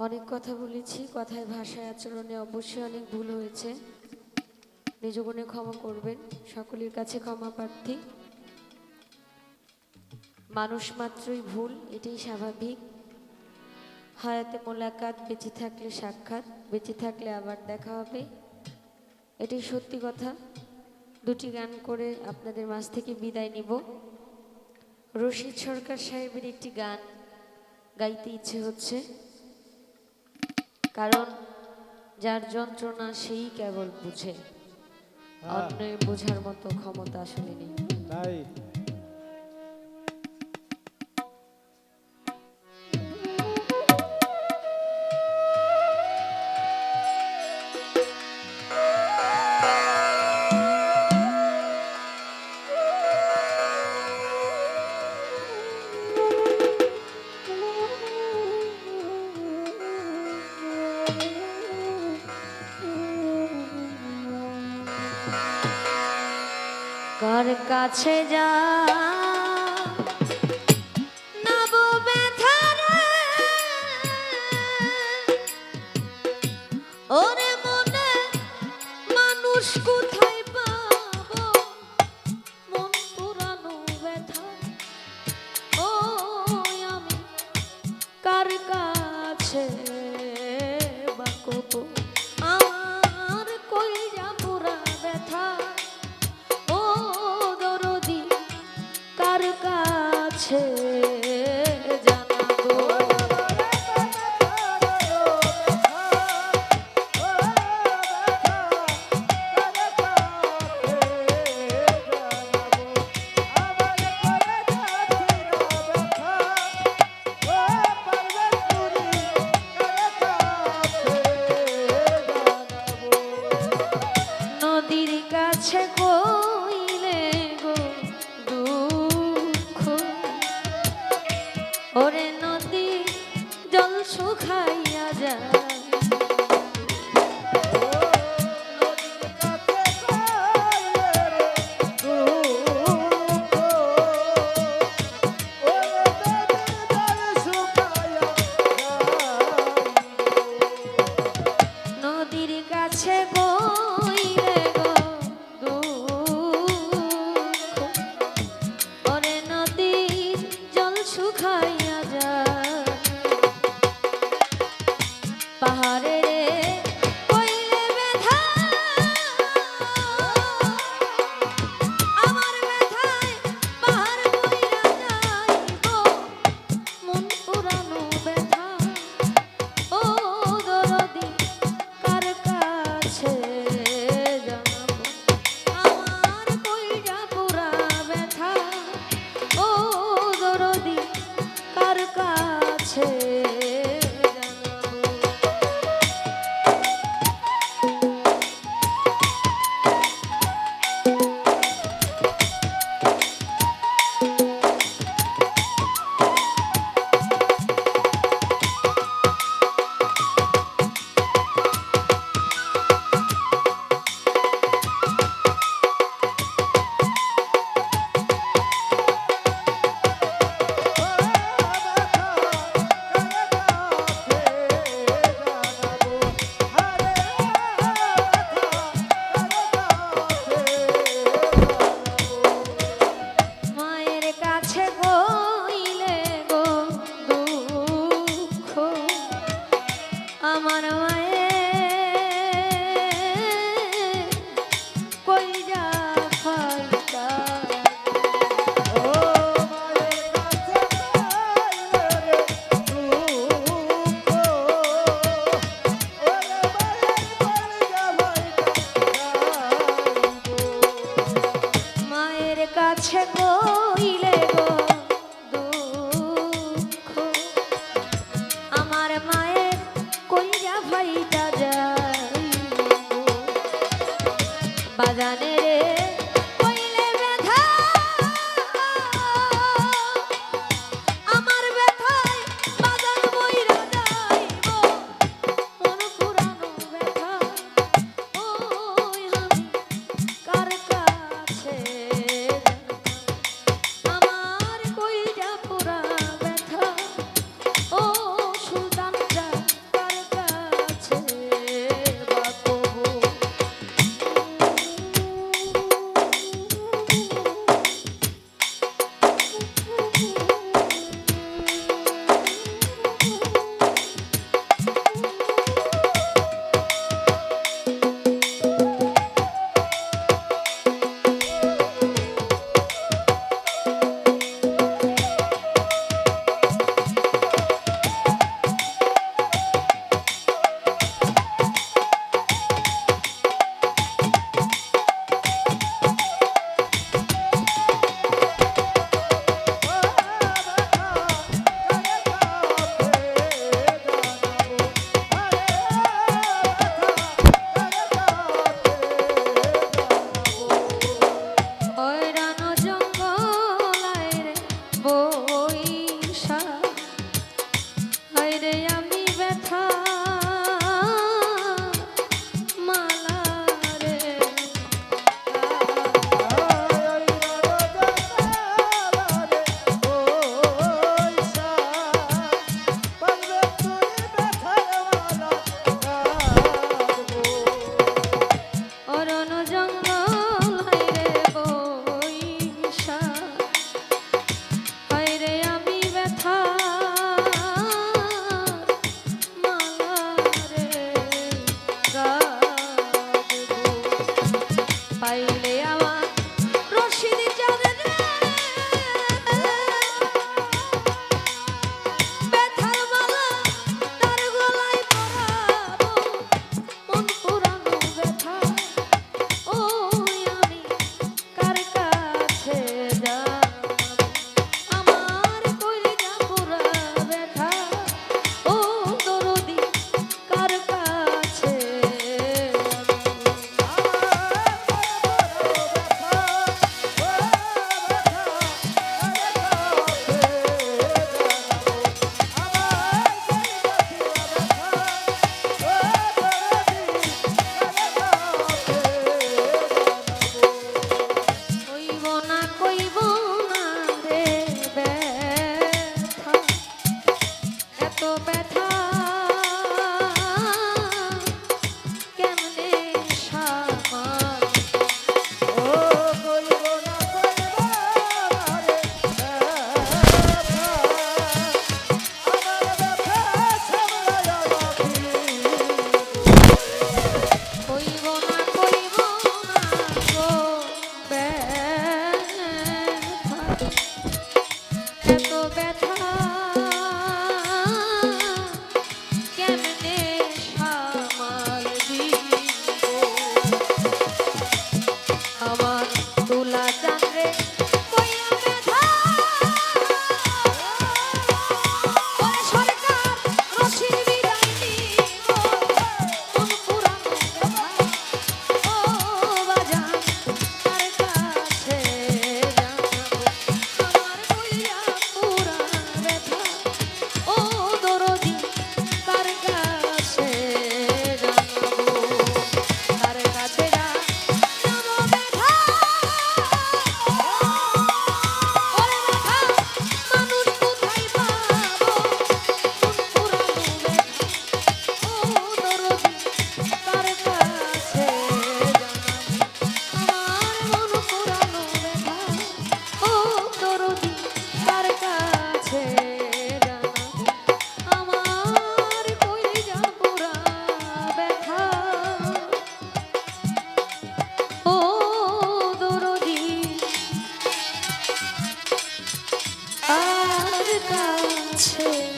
অনেক কথা বলেছি, কথায় ভাষায় আচরণে অবশ্যই অনেক ভুল হয়েছে। নিজ গুণে ক্ষমা করবেন, সকলের কাছে ক্ষমা প্রার্থী। মানুষ মাত্রই ভুল, এটাই স্বাভাবিক। হায়াতে মোলাকাত, বেঁচে থাকলে সাক্ষাৎ, বেঁচে থাকলে আবার দেখা হবে, এটাই সত্যি কথা। দুটি গান করে আপনাদের মাঝ থেকে বিদায় নিব। রশিদ সরকার সাহেবের একটি গান গাইতে ইচ্ছে হচ্ছে, কারণ যার যন্ত্রণা সেই কেবল বুঝে, অন্যের বোঝার মতো ক্ষমতা আসলে নেই। তাই কার কাছে যা নব ব্যথারে, ওরে মনে মানুষ কোথায় পাবো, মন পুরানো ব্যথা। ও আমি কার কাছে বা কব, আমার কইরা পুরা ব্যথা। ও দরদি কার কাছে জানাবো। নদীর কাছে কইলে গো দুঃখ, ওরে নদী জল শুকাইয়া যায়। নদীর কাছে কইলে গো দুঃখ, ওরে নদীর জল শুকাইয়া যায়। পাহাড়ে রে কইলে ব্যথা, আমার ব্যথায় পাহাড় বইরা যাইব, মন পুরানো ব্যথা। ও দরদি কার কাছে জানাবো, আমার কইরা পুরা ব্যথা। ও দরদি কার কাছে মায়ের কাছে কইলে গো দুঃখ, আমার মায়ের কইরা ফাইটা। মায়ের কাছে কইলে গো দুঃখ, আমার মায়ের কইরা ফাইটা যায়। বাজানে রে কইলে ব্যথা, আমার ব্যথায় বাজান বইরা যাইব, মন পুরানো ব্যথা। ওই আমি কার কাছে জানাবো, ব্যথা কেমনে সামাল দিব আমার তুলা চাঁদরে কইয়া ব্যথা ওরে সরকার রশির বিদায় নিব কোন পুরানো ব্যথা ও বাজান তার কাছে জানাবো আমার কইয়া পুরা ব্যথা ও দরদি তার কাছে জানাবো তার কাছে জানাবো ব্যথা ওরে ব্যথা মানুষ কোথায় পাবো কোন পুরানো ব্যথা ও দরদি তার কাছে জানাবো আমার মন পুরানো ব্যথা ও দরদি তার কাছে জানাবো আমার কইরা পুরা ব্যথা ও দরদি তার কাছে